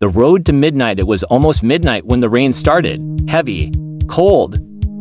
The road to midnight. It was almost midnight when the rain started. Heavy, cold,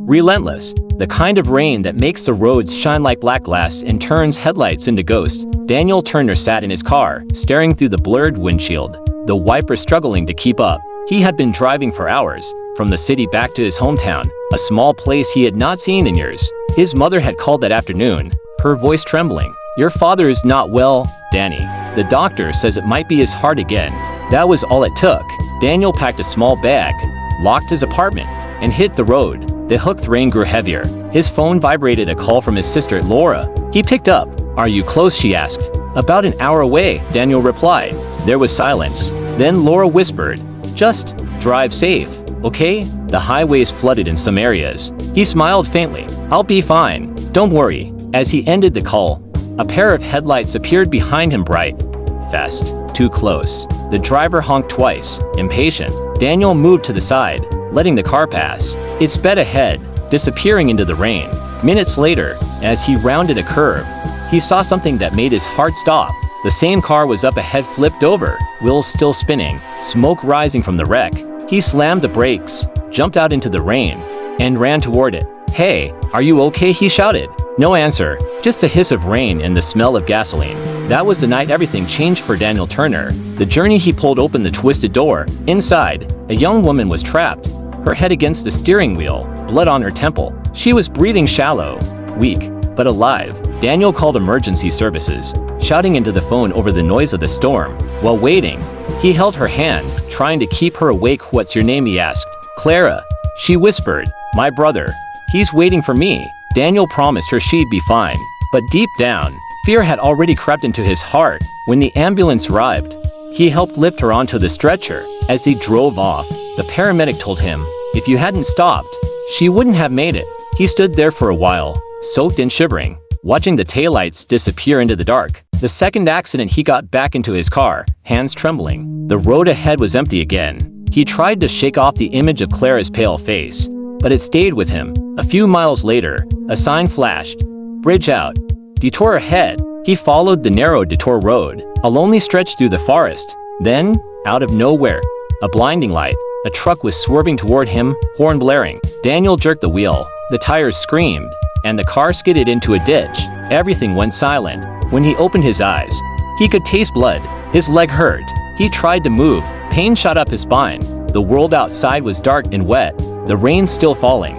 relentless. The kind of rain that makes the roads shine like black glass and turns headlights into ghosts. Daniel Turner sat in his car, staring through the blurred windshield, the wiper struggling to keep up. He had been driving for hours, from the city back to his hometown, a small place he had not seen in years. His mother had called that afternoon, her voice trembling. "Your father is not well, Danny. The doctor says it might be his heart again." That was all it took. Daniel packed a small bag, locked his apartment, and hit the road. The hooked rain grew heavier. His phone vibrated, a call from his sister, Laura. He picked up. "Are you close?" she asked. "About an hour away," Daniel replied. There was silence. Then Laura whispered, "Just drive safe, okay? The highways flooded in some areas." He smiled faintly. "I'll be fine. Don't worry." As he ended the call, a pair of headlights appeared behind him, bright, fast, too close. The driver honked twice, impatient. Daniel moved to the side, letting the car pass. It sped ahead, disappearing into the rain. Minutes later, as he rounded a curve, he saw something that made his heart stop. The same car was up ahead, flipped over, wheels still spinning, smoke rising from the wreck. He slammed the brakes, jumped out into the rain, and ran toward it. "Hey, are you okay?" he shouted. No answer, just a hiss of rain and the smell of gasoline. That was the night everything changed for Daniel Turner. The journey. He pulled open the twisted door. Inside, a young woman was trapped, her head against the steering wheel, blood on her temple. She was breathing shallow, weak, but alive. Daniel called emergency services, shouting into the phone over the noise of the storm. While waiting, he held her hand, trying to keep her awake. "What's your name?" he asked. "Clara," she whispered. "My brother. He's waiting for me." Daniel promised her she'd be fine, but deep down, fear had already crept into his heart. When the ambulance arrived, he helped lift her onto the stretcher. As they drove off, the paramedic told him, if you hadn't stopped, she wouldn't have made it. He stood there for a while, soaked and shivering, watching the taillights disappear into the dark. The second accident, he got back into his car, hands trembling. The road ahead was empty again. He tried to shake off the image of Clara's pale face, but it stayed with him. A few miles later, a sign flashed. "Bridge out. Detour ahead." He followed the narrow detour road, a lonely stretch through the forest. Then, out of nowhere, a blinding light. A truck was swerving toward him, horn blaring. Daniel jerked the wheel, the tires screamed, and the car skidded into a ditch. Everything went silent. When he opened his eyes, he could taste blood. His leg hurt. He tried to move. Pain shot up his spine. The world outside was dark and wet, the rain still falling.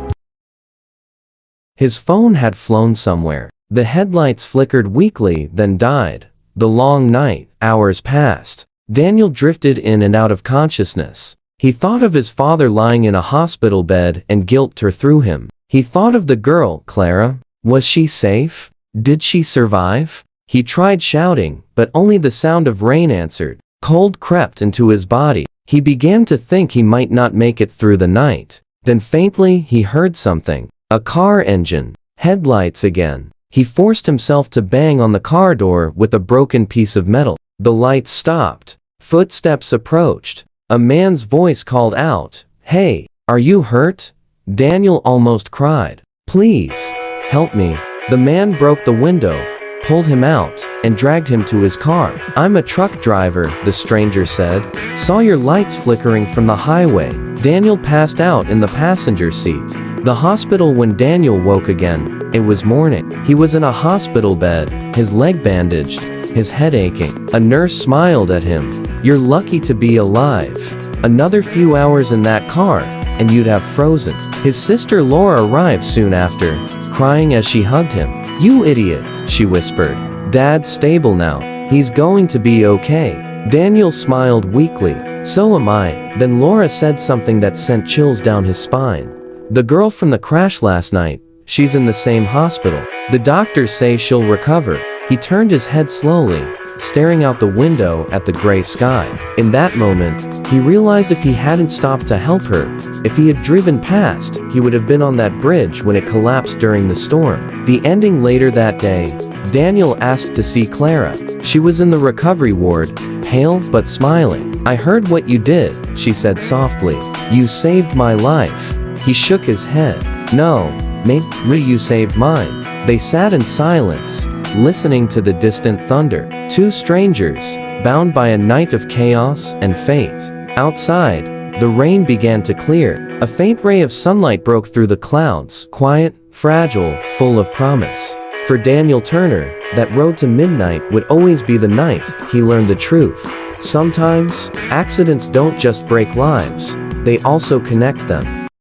His phone had flown somewhere. The headlights flickered weakly, then died. The long night, hours passed. Daniel drifted in and out of consciousness. He thought of his father lying in a hospital bed, and guilt tore through him. He thought of the girl, Clara. Was she safe? Did she survive? He tried shouting, but only the sound of rain answered. Cold crept into his body. He began to think he might not make it through the night. Then faintly, he heard something. A car engine. Headlights again. He forced himself to bang on the car door with a broken piece of metal. The lights stopped. Footsteps approached. A man's voice called out, "Hey, are you hurt?" Daniel almost cried. "Please, help me." The man broke the window, pulled him out, and dragged him to his car. "I'm a truck driver," the stranger said. "Saw your lights flickering from the highway." Daniel passed out in the passenger seat. The hospital. When Daniel woke again, it was morning. He was in a hospital bed, his leg bandaged, his head aching. A nurse smiled at him. "You're lucky to be alive. Another few hours in that car, and you'd have frozen." His sister Laura arrived soon after, crying as she hugged him. "You idiot," she whispered. "Dad's stable now. He's going to be okay." Daniel smiled weakly. "So am I." Then Laura said something that sent chills down his spine. "The girl from the crash last night, she's in the same hospital. The doctors say she'll recover." He turned his head slowly, staring out the window at the gray sky. In that moment, he realized if he hadn't stopped to help her, if he had driven past, he would have been on that bridge when it collapsed during the storm. The ending. Later that day, Daniel asked to see Clara. She was in the recovery ward, pale but smiling. "I heard what you did," she said softly. "You saved my life." He shook his head. "No, maybe you saved mine." They sat in silence, listening to the distant thunder. Two strangers, bound by a night of chaos and fate. Outside, the rain began to clear. A faint ray of sunlight broke through the clouds, quiet, fragile, full of promise. For Daniel Turner, that road to midnight would always be the night he learned the truth. Sometimes, accidents don't just break lives, they also connect them.